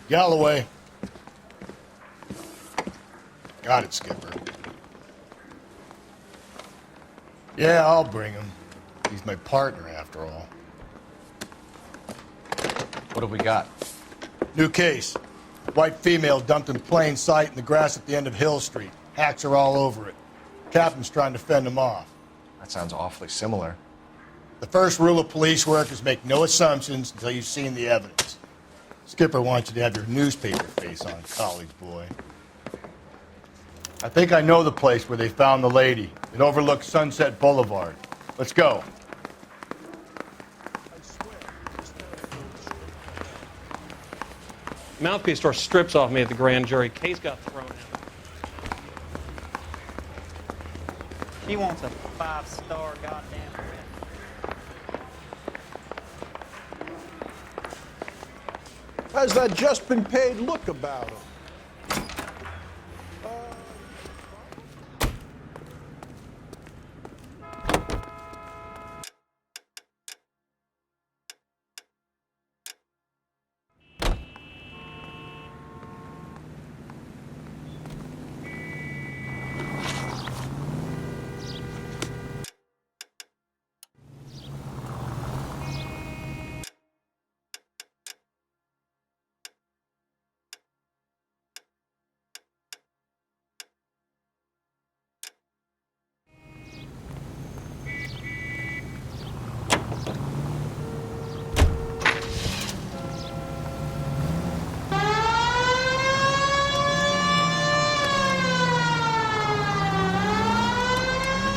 Galloway. Got it, Skipper. Yeah, I'll bring him. He's my partner, after all. What have we got? New case. White female dumped in plain sight in the grass at the end of Hill Street. Hacks are all over it. Captain's trying to fend him off. That sounds awfully similar. The first rule of police work is make no assumptions until you've seen the evidence. Skipper wants you to have your newspaper face on, college boy. I think I know the place where they found the lady. It overlooks Sunset Boulevard. Let's go. Mouthpiece tore strips off me at the grand jury. Case got thrown out. He wants a 5-star goddamn win. How's that just been paid look about him?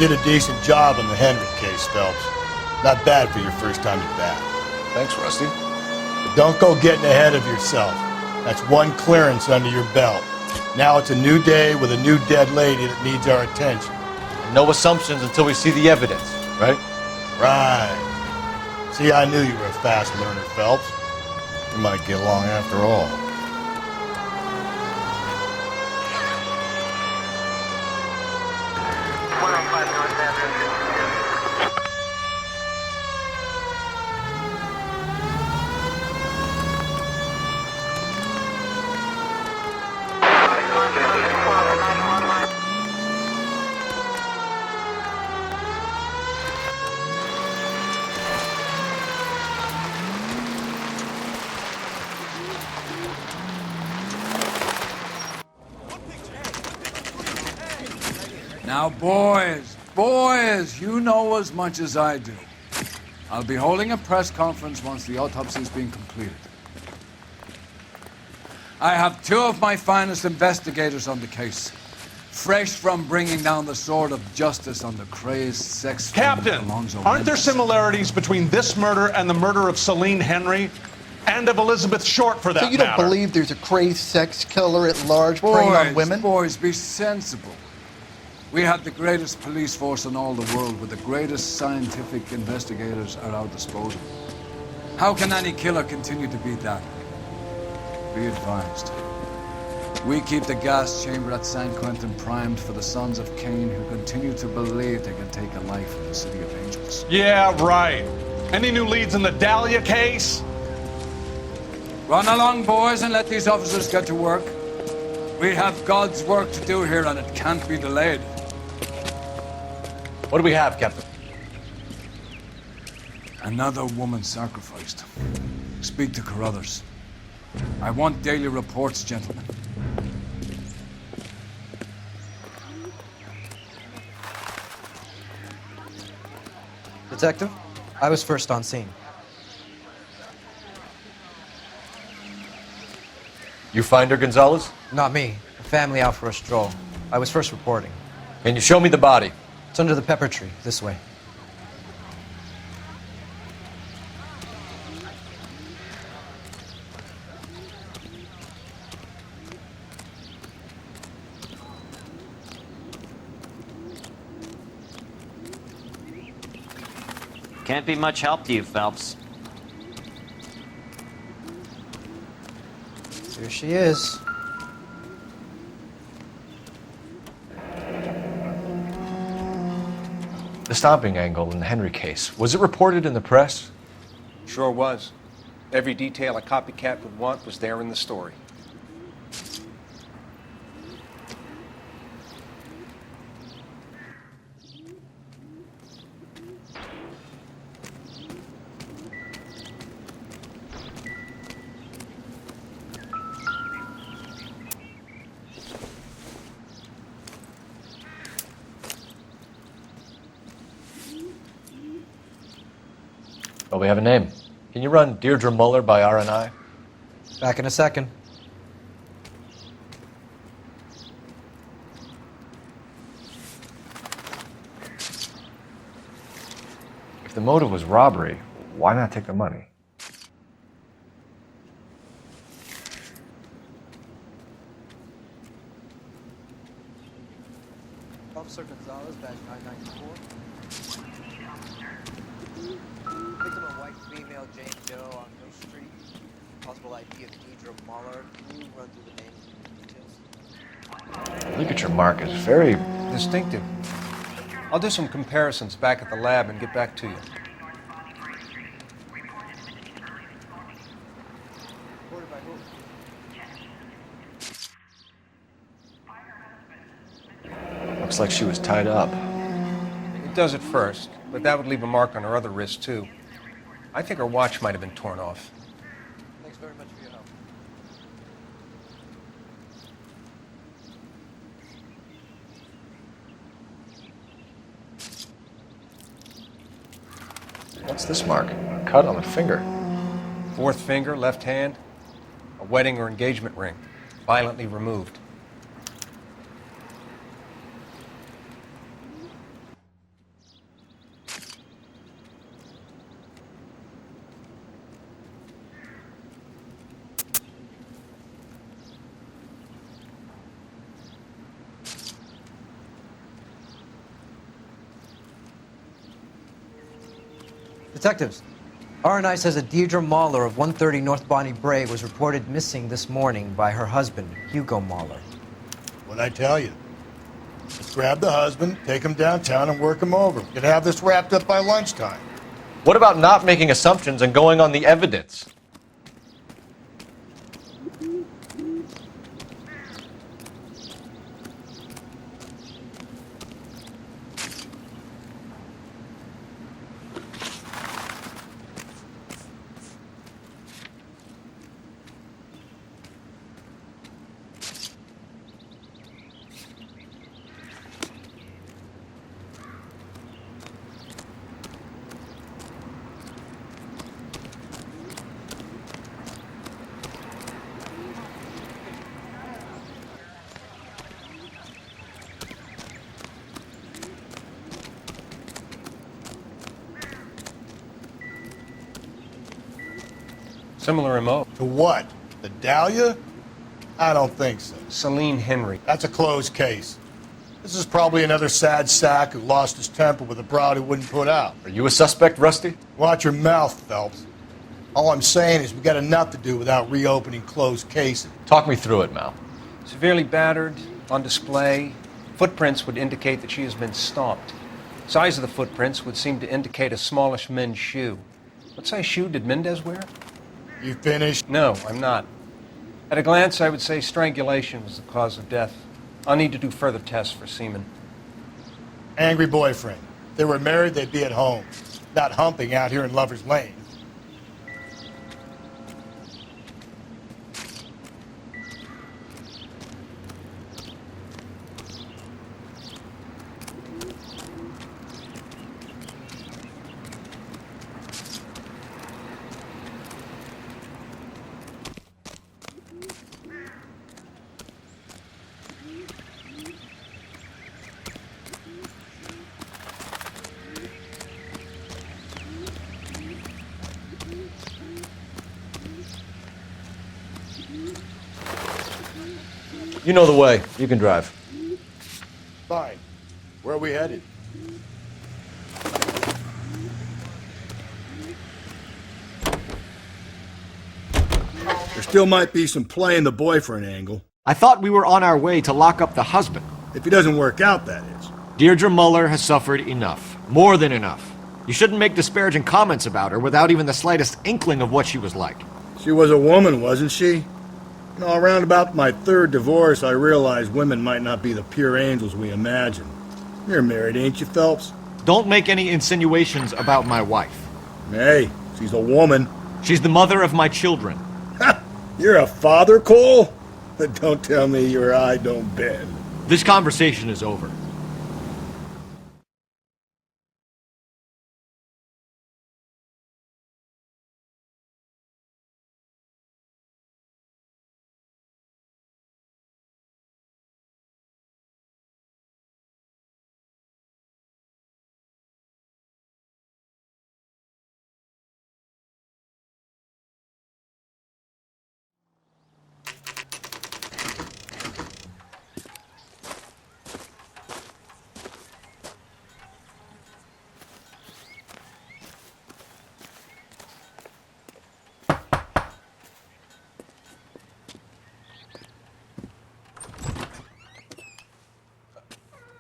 You did a decent job on the Henry case, Phelps. Not bad for your first time at bat. Thanks, Rusty. But don't go getting ahead of yourself. That's one clearance under your belt. Now it's a new day with a new dead lady that needs our attention. And no assumptions until we see the evidence, right? Right. See, I knew you were a fast learner, Phelps. We might get along after all. Now, boys, you know as much as I do. I'll be holding a press conference once the autopsy's been completed. I have two of my finest investigators on the case, fresh from bringing down the sword of justice on the crazed sex... Captain, aren't there similarities between this murder and the murder of Celine Henry and of Elizabeth Short, for that matter? So you don't matter? believe there's a crazed sex killer at large preying on women? Boys, be sensible. We have the greatest police force in all the world with the greatest scientific investigators at our disposal. How can any killer continue to beat that? Be advised. We keep the gas chamber at San Quentin primed for the sons of Cain who continue to believe they can take a life in the City of Angels. Yeah, right. Any new leads in the Dahlia case? Run along, boys, and let these officers get to work. We have God's work to do here, and it can't be delayed. What do we have, Captain? Another woman sacrificed. Speak to Carruthers. I want daily reports, gentlemen. Detective, I was first on scene. You find her, Gonzalez? Not me. A family out for a stroll. I was first reporting. Can you show me the body? It's under the pepper tree, this way. Can't be much help to you, Phelps. Here she is. The stomping angle in the Henry case, was it reported in the press? Sure was. Every detail a copycat would want was there in the story. Well, we have a name. Can you run Deirdre Muller by RNI? Back in a second. If the motive was robbery, why not take the money? Officer Gonzalez, badge 994. Victim of white female Jane Doe on Mill Street. Possible ID of Deidre Muller. Can you run through the names and details? Look at your mark, it's very... Distinctive. I'll do some comparisons back at the lab and get back to you. Reported by who? Looks like she was tied up. It does at first, but that would leave a mark on her other wrist, too. I think her watch might have been torn off. Thanks very much for your help. What's this mark? A cut on the finger. Fourth finger, left hand, a wedding or engagement ring, violently removed. Detectives, RNI says that Deirdre Muller of 130 North Bonnie Brae was reported missing this morning by her husband, Hugo Muller. What'd I tell you? Let's grab the husband, take him downtown, and work him over. We could have this wrapped up by lunchtime. What about not making assumptions and going on the evidence? Similar MO. To what? The Dahlia? I don't think so. Celine Henry. That's a closed case. This is probably another sad sack who lost his temper with a broad who wouldn't put out. Are you a suspect, Rusty? Watch your mouth, Phelps. All I'm saying is we got enough to do without reopening closed cases. Talk me through it, Mal. Severely battered, on display. Footprints would indicate that she has been stomped. Size of the footprints would seem to indicate a smallish men's shoe. What size shoe did Mendez wear? You finished? No, I'm not. At a glance, I would say strangulation was the cause of death. I'll need to do further tests for semen. Angry boyfriend. If they were married, they'd be at home, not humping out here in Lover's Lane. You know the way. You can drive. Fine. Where are we headed? There still might be some playing the boyfriend angle. I thought we were on our way to lock up the husband. If he doesn't work out, that is. Deirdre Muller has suffered enough. More than enough. You shouldn't make disparaging comments about her without even the slightest inkling of what she was like. She was a woman, wasn't she? No, around about my third divorce, I realized women might not be the pure angels we imagine. You're married, ain't you, Phelps? Don't make any insinuations about my wife. Hey, she's a woman. She's the mother of my children. You're a father, Cole? Don't tell me your eye don't bend. This conversation is over.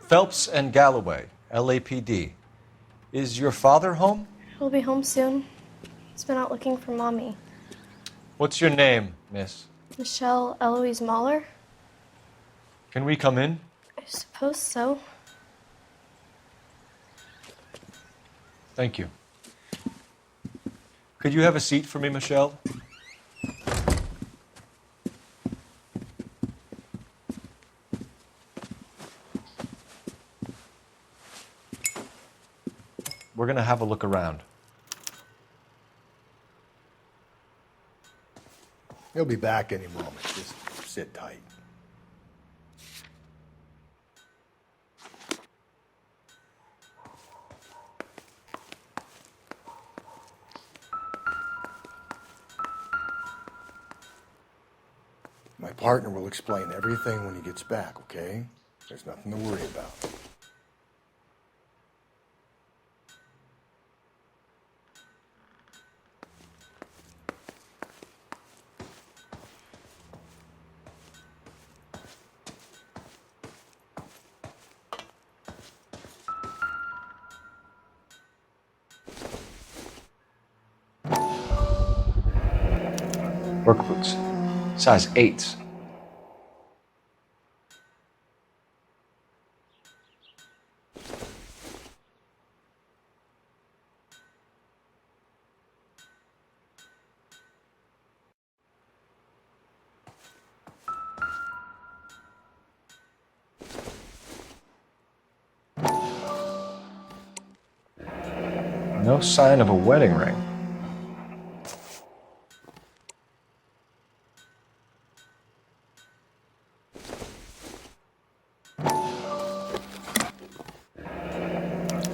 Phelps and Galloway, LAPD. Is your father home? He'll be home soon. He's been out looking for Mommy. What's your name, miss? Michelle Eloise Mahler? Can we come in? I suppose so. Thank you. Could you have a seat for me, Michelle? We're going to have a look around. He'll be back any moment. Just sit tight. My partner will explain everything when he gets back, okay? There's nothing to worry about. Work boots. Size 8s. No sign of a wedding ring.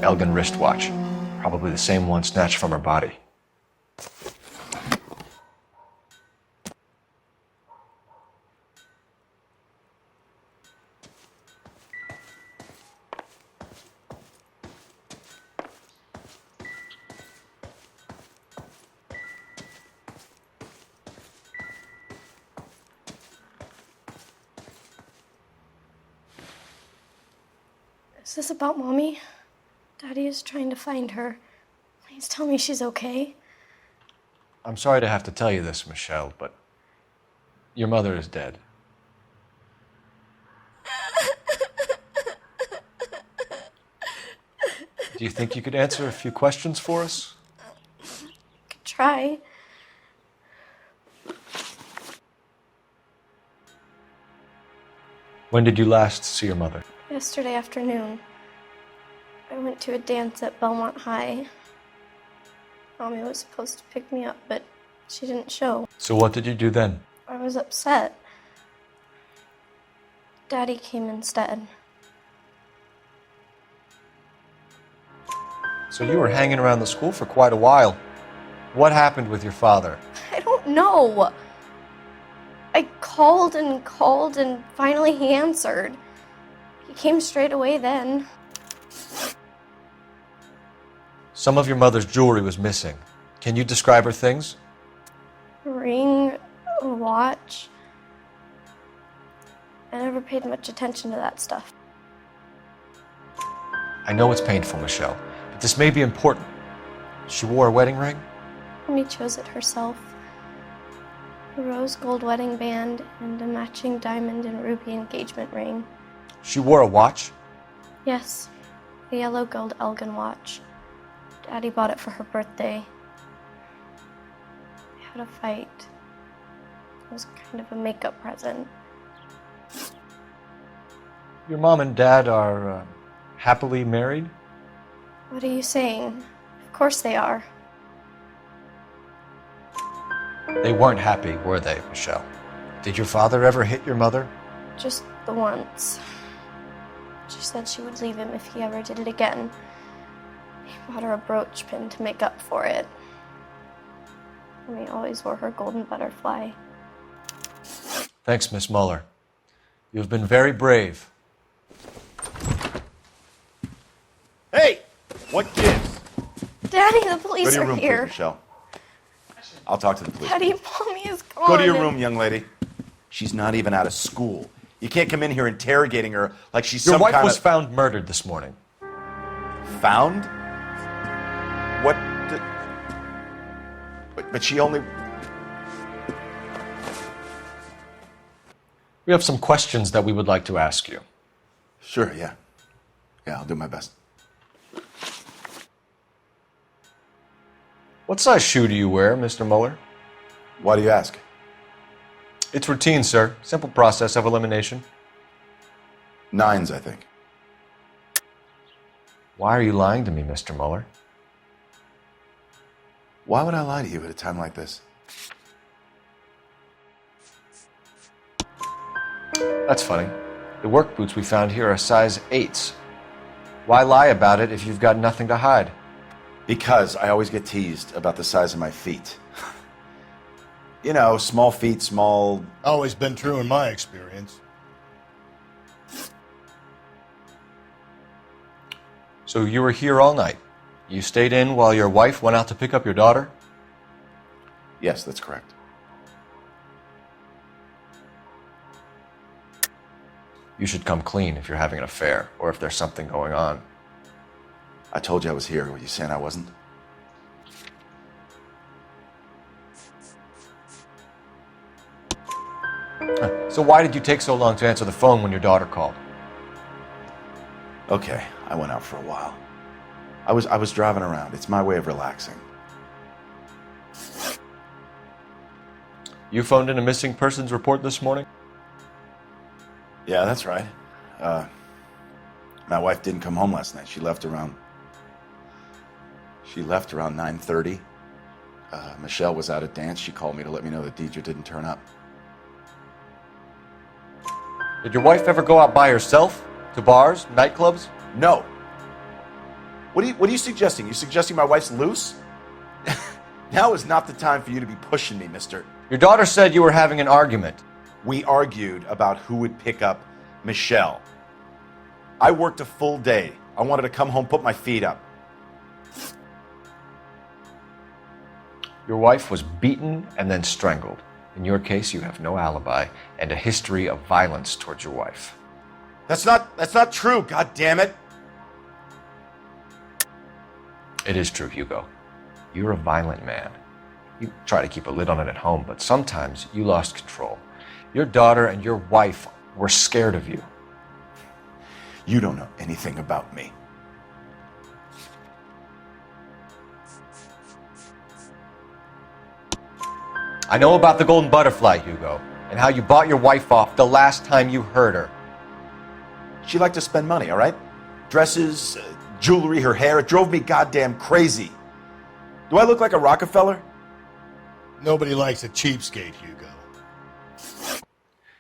Elgin wristwatch. Probably the same one snatched from her body. Is this about Mommy? Daddy is trying to find her. Please tell me she's okay. I'm sorry to have to tell you this, Michelle, but your mother is dead. Do you think you could answer a few questions for us? Could try. When did you last see your mother? Yesterday afternoon. I went to a dance at Belmont High. Mommy was supposed to pick me up, but she didn't show. So what did you do then? I was upset. Daddy came instead. So you were hanging around the school for quite a while. What happened with your father? I don't know. I called and finally he answered. He came straight away then. Some of your mother's jewelry was missing. Can you describe her things? A ring, a watch. I never paid much attention to that stuff. I know it's painful, Michelle, but this may be important. She wore a wedding ring? Mommy chose it herself. A rose gold wedding band and a matching diamond and ruby engagement ring. She wore a watch? Yes, a yellow gold Elgin watch. Daddy bought it for her birthday. We had a fight. It was kind of a makeup present. Your mom and dad are happily married? What are you saying? Of course they are. They weren't happy, were they, Michelle? Did your father ever hit your mother? Just the once. She said she would leave him if he ever did it again. He bought her a brooch pin to make up for it. Mommy always wore her golden butterfly. Thanks, Miss Muller. You've been very brave. Hey! What gives? Daddy, the police Go to your are room, here. please, Michelle. I'll talk to the police. Daddy, Mommy is gone. Go to your room, young lady. She's not even out of school. You can't come in here interrogating her like she's Your some wife kind was of... found murdered this morning. Found? What? But she only... We have some questions that we would like to ask you. Sure, yeah. Yeah, I'll do my best. What size shoe do you wear, Mr. Muller? Why do you ask? It's routine, sir. Simple process of elimination. 9s, I think. Why are you lying to me, Mr. Muller? Why would I lie to you at a time like this? That's funny. The work boots we found here are size 8s. Why lie about it if you've got nothing to hide? Because I always get teased about the size of my feet. You know, small feet, small... Always been true in my experience. So you were here all night. You stayed in while your wife went out to pick up your daughter? Yes, that's correct. You should come clean if you're having an affair or if there's something going on. I told you I was here. Were you saying I wasn't? So why did you take so long to answer the phone when your daughter called? Okay, I went out for a while. I was driving around. It's my way of relaxing. You phoned in a missing persons report this morning? Yeah, that's right. My wife didn't come home last night. She left around 9:30. Michelle was out at dance. She called me to let me know that Deidre didn't turn up. Did your wife ever go out by herself? To bars, nightclubs? No. What are you suggesting? You suggesting my wife's loose? Now is not the time for you to be pushing me, mister. Your daughter said you were having an argument. We argued about who would pick up Michelle. I worked a full day. I wanted to come home, put my feet up. Your wife was beaten and then strangled. In your case, you have no alibi and a history of violence towards your wife. That's not true, god damn it. It is true, Hugo. You're a violent man. You try to keep a lid on it at home, but sometimes you lost control. Your daughter and your wife were scared of you. You don't know anything about me. I know about the golden butterfly, Hugo, and how you bought your wife off the last time you heard her. She liked to spend money, all right? Dresses, jewelry, her hair. It drove me goddamn crazy. Do I look like a Rockefeller? Nobody likes a cheapskate, Hugo.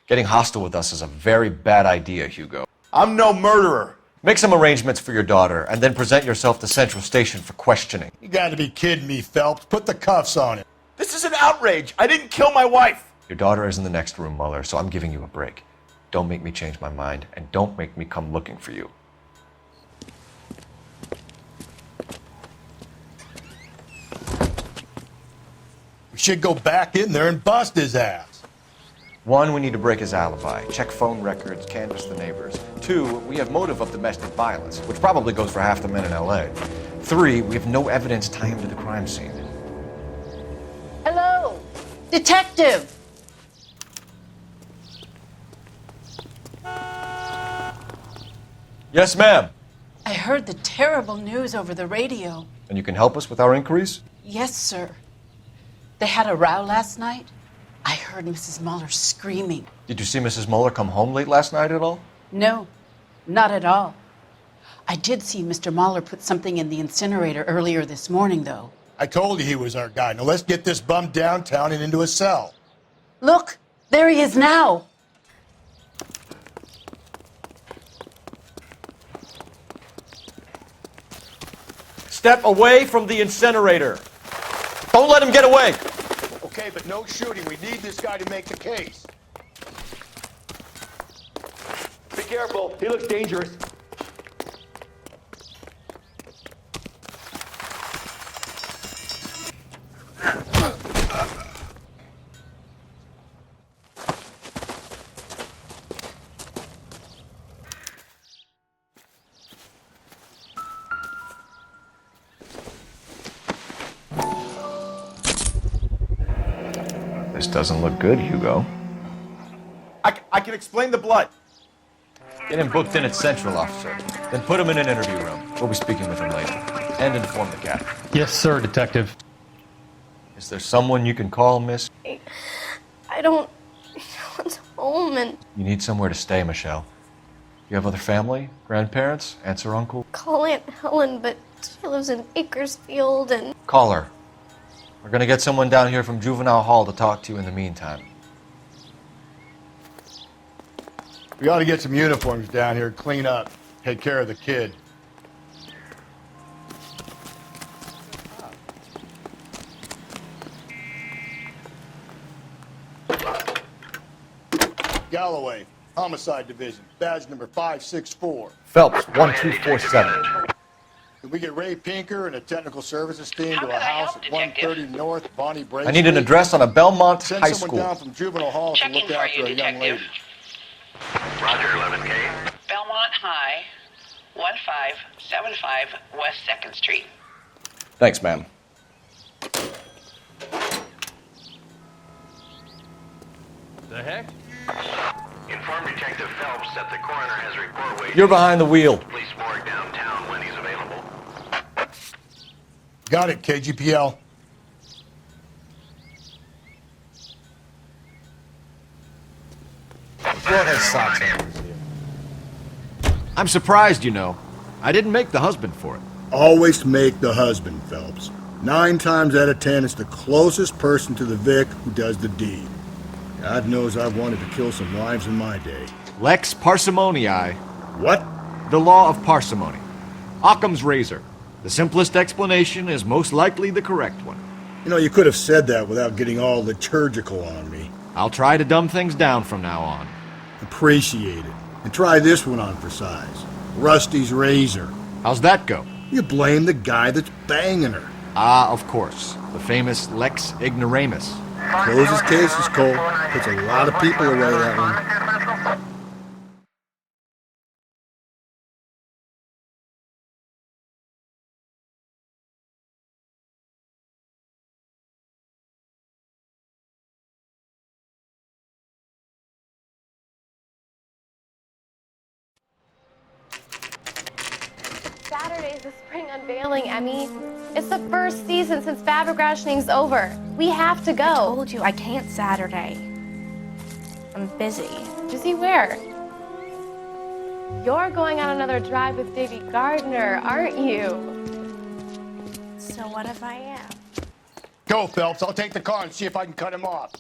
Getting hostile with us is a very bad idea, Hugo. I'm no murderer. Make some arrangements for your daughter, and then present yourself to Central Station for questioning. You gotta be kidding me, Phelps. Put the cuffs on it. This is an outrage. I didn't kill my wife. Your daughter is in the next room, Muller, so I'm giving you a break. Don't make me change my mind, and don't make me come looking for you. We should go back in there and bust his ass. 1, we need to break his alibi, check phone records, canvass the neighbors. 2, we have motive of domestic violence, which probably goes for half the men in LA. 3, we have no evidence tying him to the crime scene. Hello, detective. Yes, ma'am. I heard the terrible news over the radio. And you can help us with our inquiries? Yes, sir. They had a row last night. I heard Mrs. Muller screaming. Did you see Mrs. Muller come home late last night at all? No, not at all. I did see Mr. Muller put something in the incinerator earlier this morning, though. I told you he was our guy. Now let's get this bum downtown and into a cell. Look, there he is now. Step away from the incinerator. Don't let him get away. Okay, but no shooting. We need this guy to make the case. Be careful. He looks dangerous. This doesn't look good, Hugo. I can explain the blood. Get him booked in at Central, officer. Then put him in an interview room. We'll be speaking with him later. And inform the captain. Yes, sir, detective. Is there someone you can call, miss? I don't want home and You need somewhere to stay, Michelle. You have other family? Grandparents? Aunts or uncle? call Aunt Helen, but she lives in Bakersfield and Call her. We're gonna get someone down here from Juvenile Hall to talk to you in the meantime. We ought to get some uniforms down here, clean up, take care of the kid. Galloway, Homicide Division, badge number 564. Phelps, 1247. Can we get Ray Pinker and a technical services team to a house at 130 North Bonnie Bray I need an Street? address on a Belmont Send High someone School. down from Juvenile Hall to look after a young lady. Roger, 11K. Belmont High, 1575 West 2nd Street. Thanks, ma'am. The heck? Inform Detective Phelps that the coroner has a report waiting. You're behind the wheel. Police morgue downtown when he's available. Got it, KGPL. What has socks on? I'm surprised, you know. I didn't make the husband for it. Always make the husband, Phelps. 9 times out of 10, it's the closest person to the Vic who does the deed. God knows I've wanted to kill some wives in my day. Lex parsimoniae. What? The law of parsimony. Occam's razor. The simplest explanation is most likely the correct one. You know, you could have said that without getting all liturgical on me. I'll try to dumb things down from now on. Appreciate it. And try this one on for size. Rusty's razor. How's that go? You blame the guy that's banging her. Ah, of course. The famous Lex ignoramus. Closes cases, Cole. Puts a lot of people away, that one. Saturday's the spring unveiling, Emmy. It's the first season since fabric rationing's over. We have to go. I told you I can't Saturday. I'm busy. Busy where? You're going on another drive with Davy Gardner, aren't you? So what if I am? Go, Phelps. I'll take the car and see if I can cut him off.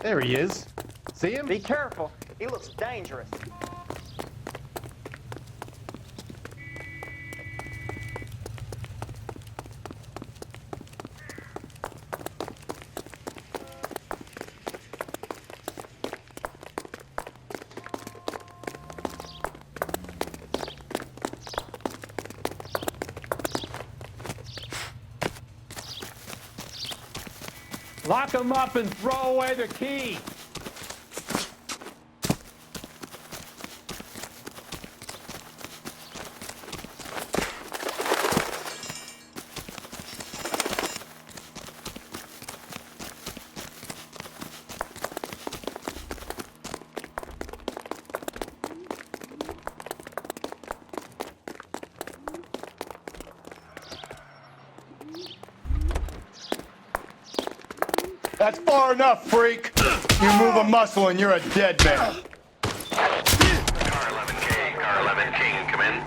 There he is. See him? Be careful. He looks dangerous. Lock him up and throw away the key. That's far enough, freak. You move a muscle and you're a dead man. Car 11K, car 11 King, come in.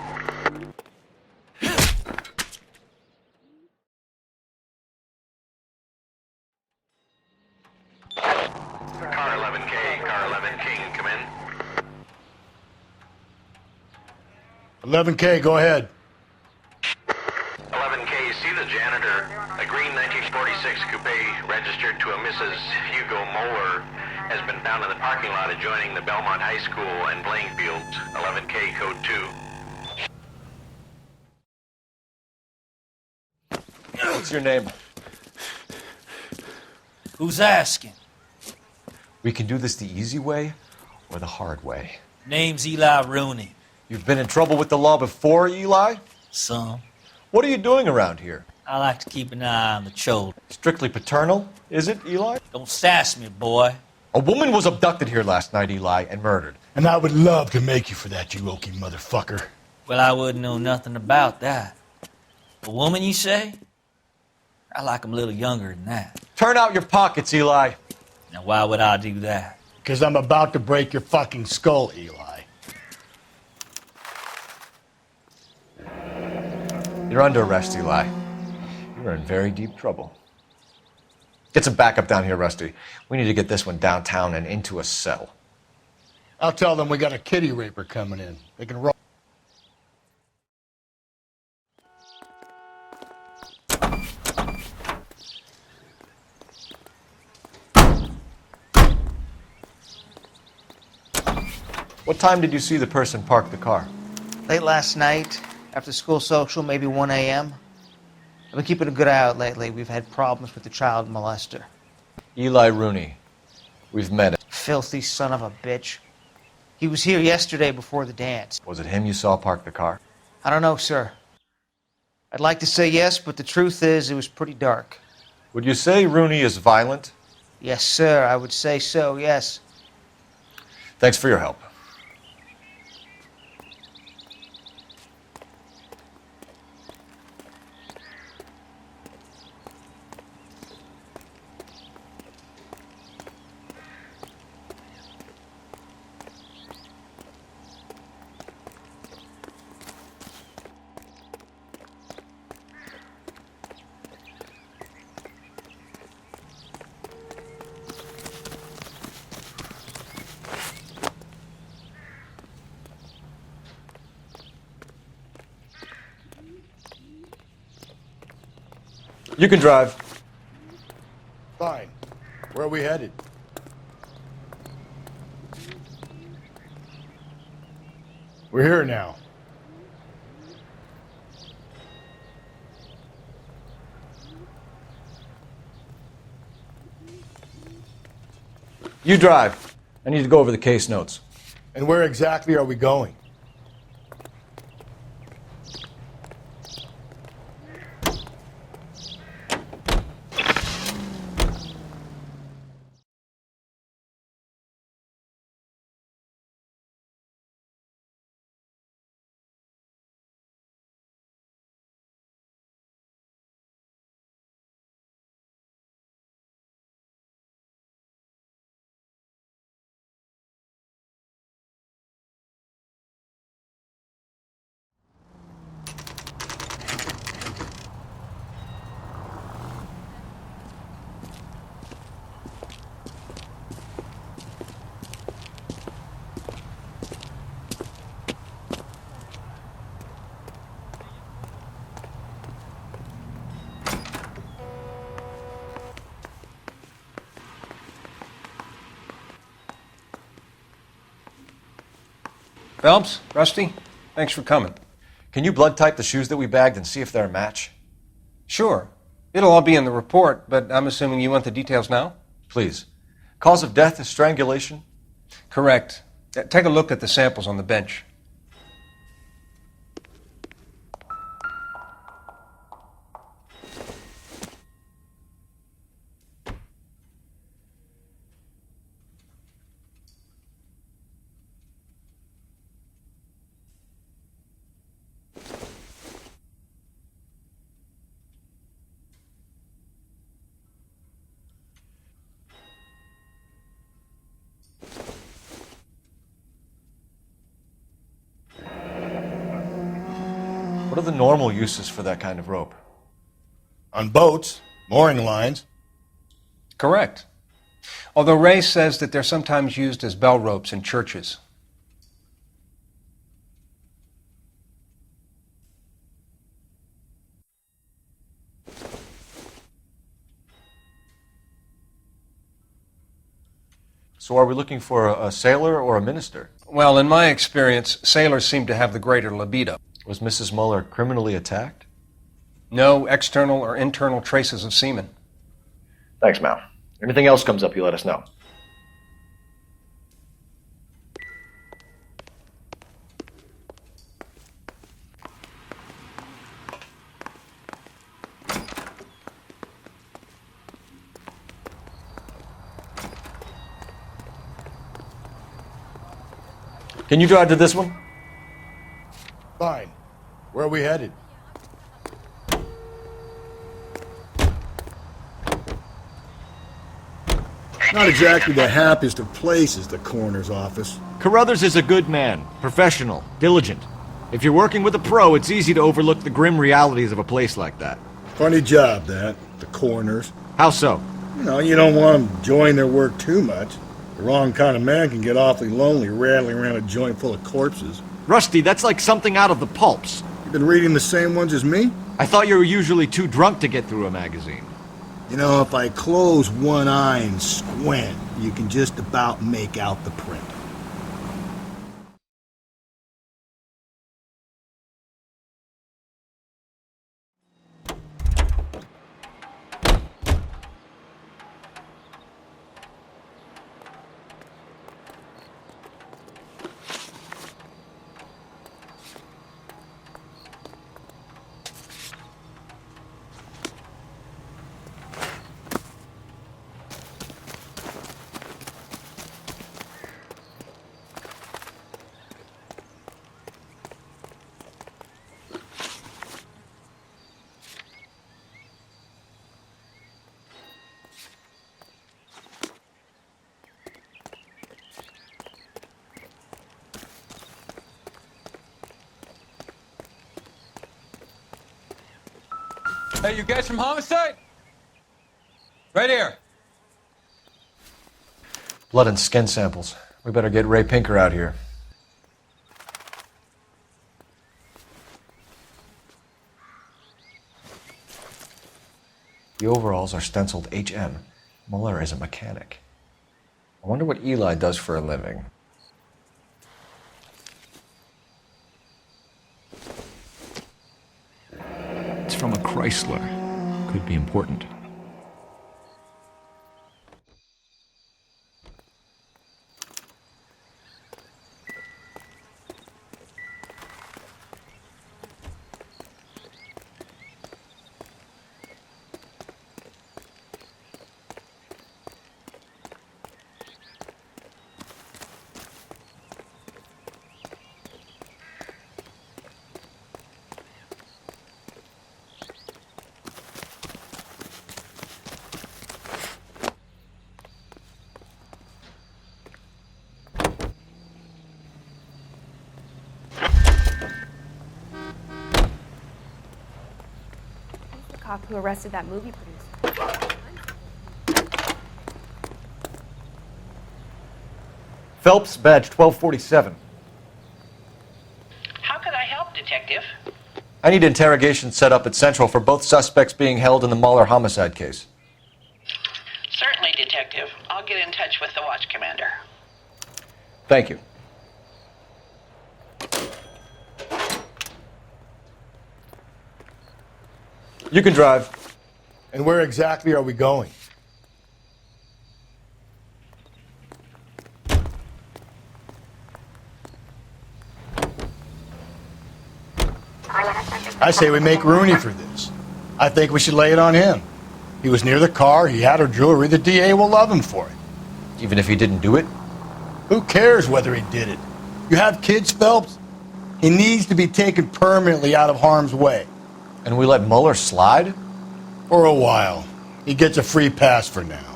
Car 11K, car 11 King, come in. 11K, go ahead. 11K, see the janitor. A green 1946 coupe registered to a Mrs. Hugo Moeller has been found in the parking lot adjoining the Belmont High School and playing fields. 11K, code 2. What's your name? Who's asking? We can do this the easy way or the hard way. Name's Eli Rooney. You've been in trouble with the law before, Eli? Some. What are you doing around here? I like to keep an eye on the children. Strictly paternal, is it, Eli? Don't sass me, boy. A woman was abducted here last night, Eli, and murdered. And I would love to make you for that, you oaky motherfucker. Well, I wouldn't know nothing about that. A woman, you say? I like 'em a little younger than that. Turn out your pockets, Eli. Now, why would I do that? Because I'm about to break your fucking skull, Eli. You're under arrest, Eli. You're in very deep trouble. Get some backup down here, Rusty. We need to get this one downtown and into a cell. I'll tell them we got a kitty raper coming in. They can roll. What time did you see the person park the car? Late last night, after school social, maybe 1 a.m. I've been keeping a good eye out lately. We've had problems with the child molester. Eli Rooney. We've met him. Filthy son of a bitch. He was here yesterday before the dance. Was it him you saw park the car? I don't know, sir. I'd like to say yes, but the truth is it was pretty dark. Would you say Rooney is violent? Yes, sir. I would say so, yes. Thanks for your help. You can drive. Fine. Where are we headed? We're here now. You drive. I need to go over the case notes. And where exactly are we going? Phelps, Rusty, thanks for coming. Can you blood type the shoes that we bagged and see if they're a match? Sure. It'll all be in the report, but I'm assuming you want the details now? Please. Cause of death is strangulation? Correct. Take a look at the samples on the bench. What are the normal uses for that kind of rope? On boats, mooring lines. Correct. Although Ray says that they're sometimes used as bell ropes in churches. So are we looking for a sailor or a minister? Well, in my experience, sailors seem to have the greater libido. Was Mrs. Muller criminally attacked? No external or internal traces of semen. Thanks, Mal. Anything else comes up, you let us know. Can you drive to this one? Fine. Where are we headed? Not exactly the happiest of places, the coroner's office. Carruthers is a good man, professional, diligent. If you're working with a pro, it's easy to overlook the grim realities of a place like that. Funny job, that. The coroner's. How so? You don't want them enjoying their work too much. The wrong kind of man can get awfully lonely rattling around a joint full of corpses. Rusty, that's like something out of the pulps. You been reading the same ones as me? I thought you were usually too drunk to get through a magazine. If I close one eye and squint, you can just about make out the print. Hey, you guys from Homicide? Right here. Blood and skin samples. We better get Ray Pinker out here. The overalls are stenciled HM. Muller is a mechanic. I wonder what Eli does for a living. It's from a Chrysler. Could be important. Cop who arrested that movie producer. Phelps, badge 1247. How could I help, Detective? I need interrogation set up at Central for both suspects being held in the Muller homicide case. Certainly, Detective. I'll get in touch with the watch commander. Thank you. You can drive. And where exactly are we going? I say we make Rooney for this. I think we should lay it on him. He was near the car, he had her jewelry, the DA will love him for it. Even if he didn't do it? Who cares whether he did it? You have kids, Phelps? He needs to be taken permanently out of harm's way. And we let Mueller slide? For a while. He gets a free pass for now.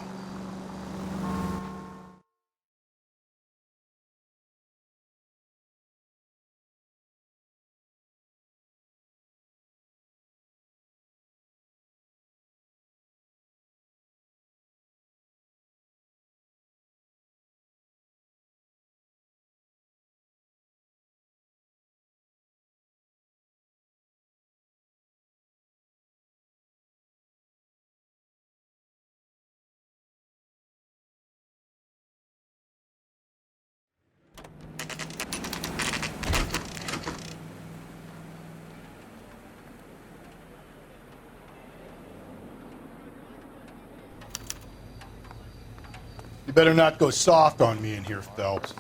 You better not go soft on me in here, Phelps.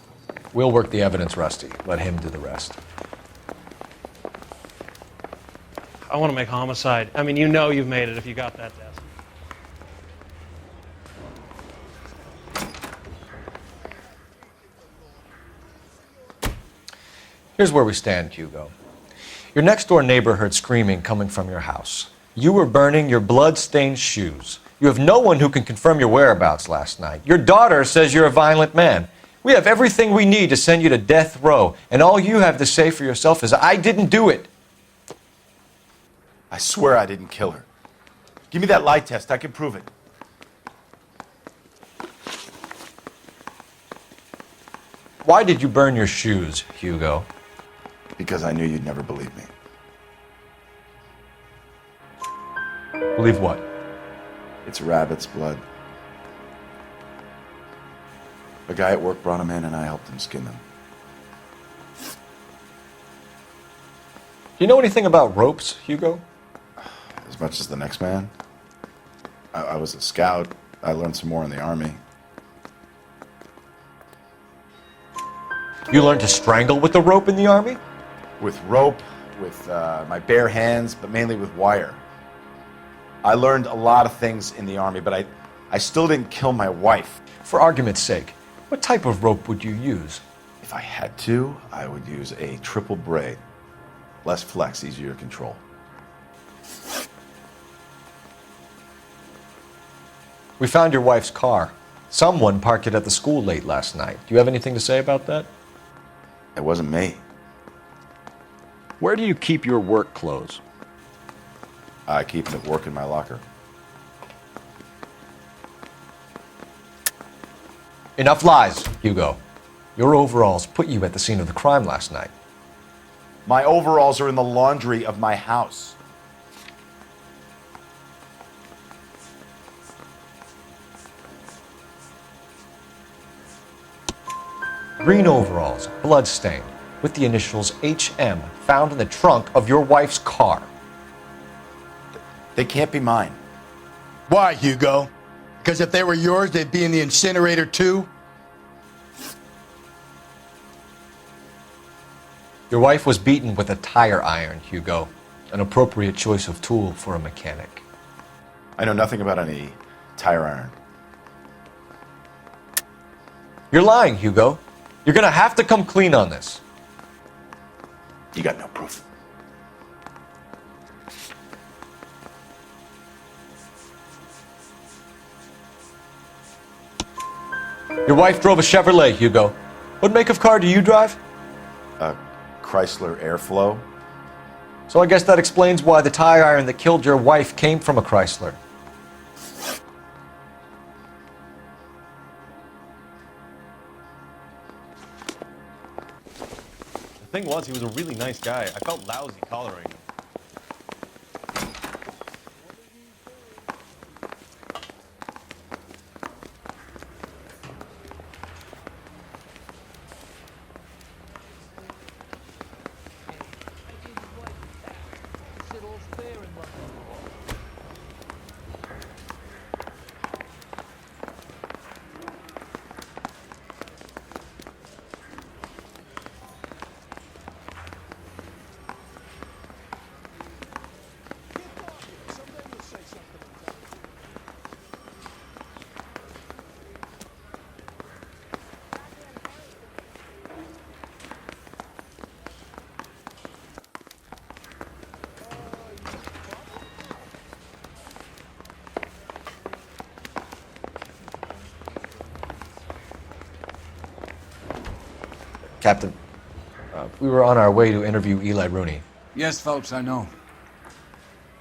We'll work the evidence, Rusty. Let him do the rest. I want to make homicide. I mean, you know you've made it if you got that desk. Here's where we stand, Hugo. Your next-door neighbor heard screaming coming from your house. You were burning your blood-stained shoes. You have no one who can confirm your whereabouts last night. Your daughter says you're a violent man. We have everything we need to send you to death row, and all you have to say for yourself is, I didn't do it. I swear I didn't kill her. Give me that lie test. I can prove it. Why did you burn your shoes, Hugo? Because I knew you'd never believe me. Believe what? It's rabbit's blood. A guy at work brought him in and I helped him skin them. Do you know anything about ropes, Hugo? As much as the next man. I was a scout. I learned some more in the Army. You learned to strangle with the rope in the Army? With rope, with my bare hands, but mainly with wire. I learned a lot of things in the Army, but I still didn't kill my wife. For argument's sake, what type of rope would you use? If I had to, I would use a triple braid. Less flex, easier to control. We found your wife's car. Someone parked it at the school late last night. Do you have anything to say about that? It wasn't me. Where do you keep your work clothes? I keep them at work in my locker. Enough lies, Hugo. Your overalls put you at the scene of the crime last night. My overalls are in the laundry of my house. Green overalls, bloodstained, with the initials HM found in the trunk of your wife's car. They can't be mine. Why, Hugo? Because if they were yours, they'd be in the incinerator too? Your wife was beaten with a tire iron, Hugo. An appropriate choice of tool for a mechanic. I know nothing about any tire iron. You're lying, Hugo. You're gonna have to come clean on this. You got no proof. Your wife drove a Chevrolet, Hugo. What make of car do you drive? A Chrysler Airflow. So I guess that explains why the tire iron that killed your wife came from a Chrysler. The thing was, he was a really nice guy. I felt lousy collaring him. Captain, we were on our way to interview Eli Rooney. Yes, Phelps, I know.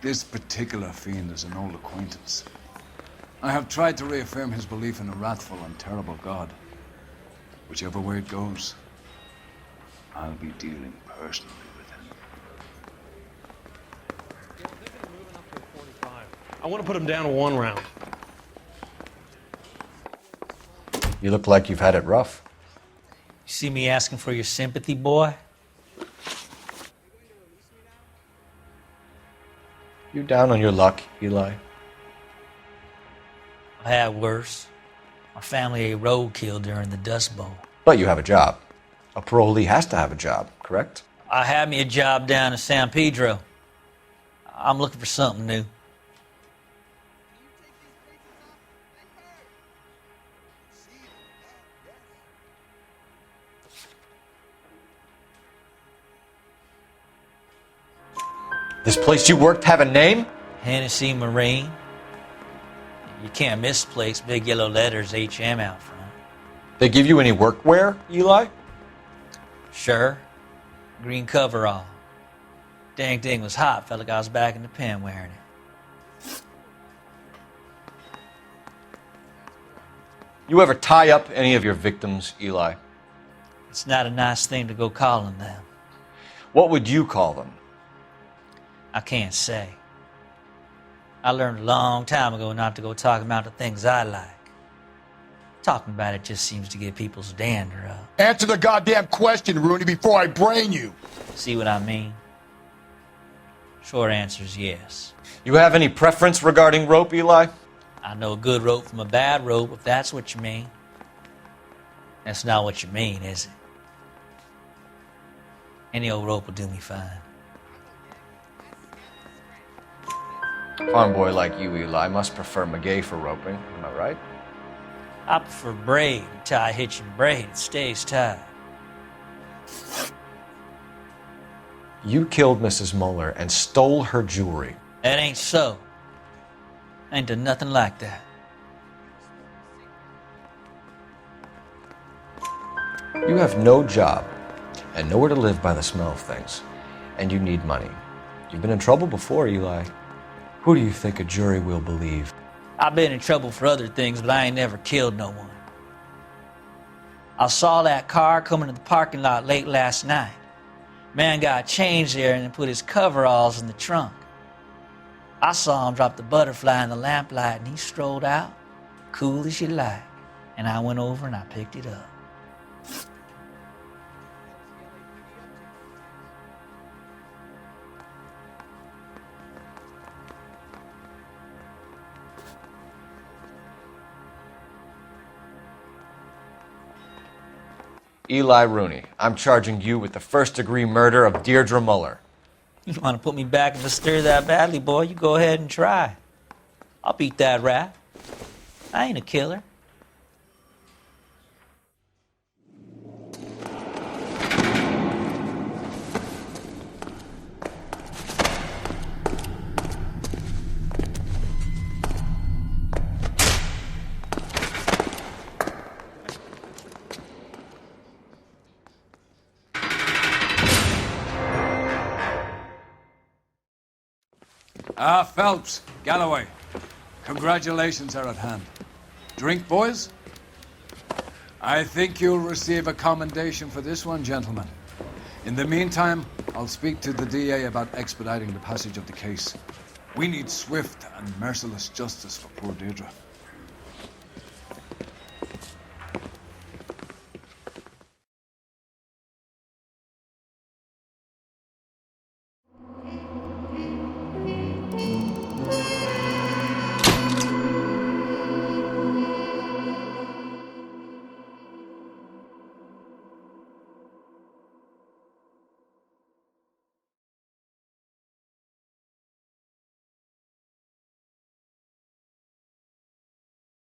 This particular fiend is an old acquaintance. I have tried to reaffirm his belief in a wrathful and terrible God. Whichever way it goes, I'll be dealing personally with him. I want to put him down to 1 round. You look like you've had it rough. You see me asking for your sympathy, boy? You down on your luck, Eli? I had worse. My family ate roadkill during the Dust Bowl. But you have a job. A parolee has to have a job, correct? I had me a job down in San Pedro. I'm looking for something new. This place you worked have a name? Hennessy Marine. You can't misplace big yellow letters HM out front. They give you any workwear, Eli? Sure. Green coverall. Dang thing was hot. Felt like I was back in the pen wearing it. You ever tie up any of your victims, Eli? It's not a nice thing to go calling them. What would you call them? I can't say. I learned a long time ago not to go talking about the things I like. Talking about it just seems to get people's dander up. Answer the goddamn question, Rooney, before I brain you. See what I mean? Short answer is yes. You have any preference regarding rope, Eli? I know a good rope from a bad rope, if that's what you mean. That's not what you mean, is it? Any old rope will do me fine. Farm boy like you, Eli, must prefer Magay for roping. Am I right? I prefer braid. You tie a hitch and braid, it stays tied. You killed Mrs. Muller and stole her jewelry. That ain't so. I ain't done nothing like that. You have no job and nowhere to live by the smell of things. And you need money. You've been in trouble before, Eli. Who do you think a jury will believe? I've been in trouble for other things, but I ain't never killed no one. I saw that car coming to the parking lot late last night. Man got changed there and then put his coveralls in the trunk. I saw him drop the butterfly in the lamplight and he strolled out, cool as you like. And I went over and I picked it up. Eli Rooney, I'm charging you with the first-degree murder of Deirdre Muller. You want to put me back in the stir that badly, boy? You go ahead and try. I'll beat that rap. I ain't a killer. Phelps, Galloway, congratulations are at hand. Drink, boys? I think you'll receive a commendation for this one, gentlemen. In the meantime, I'll speak to the DA about expediting the passage of the case. We need swift and merciless justice for poor Deirdre.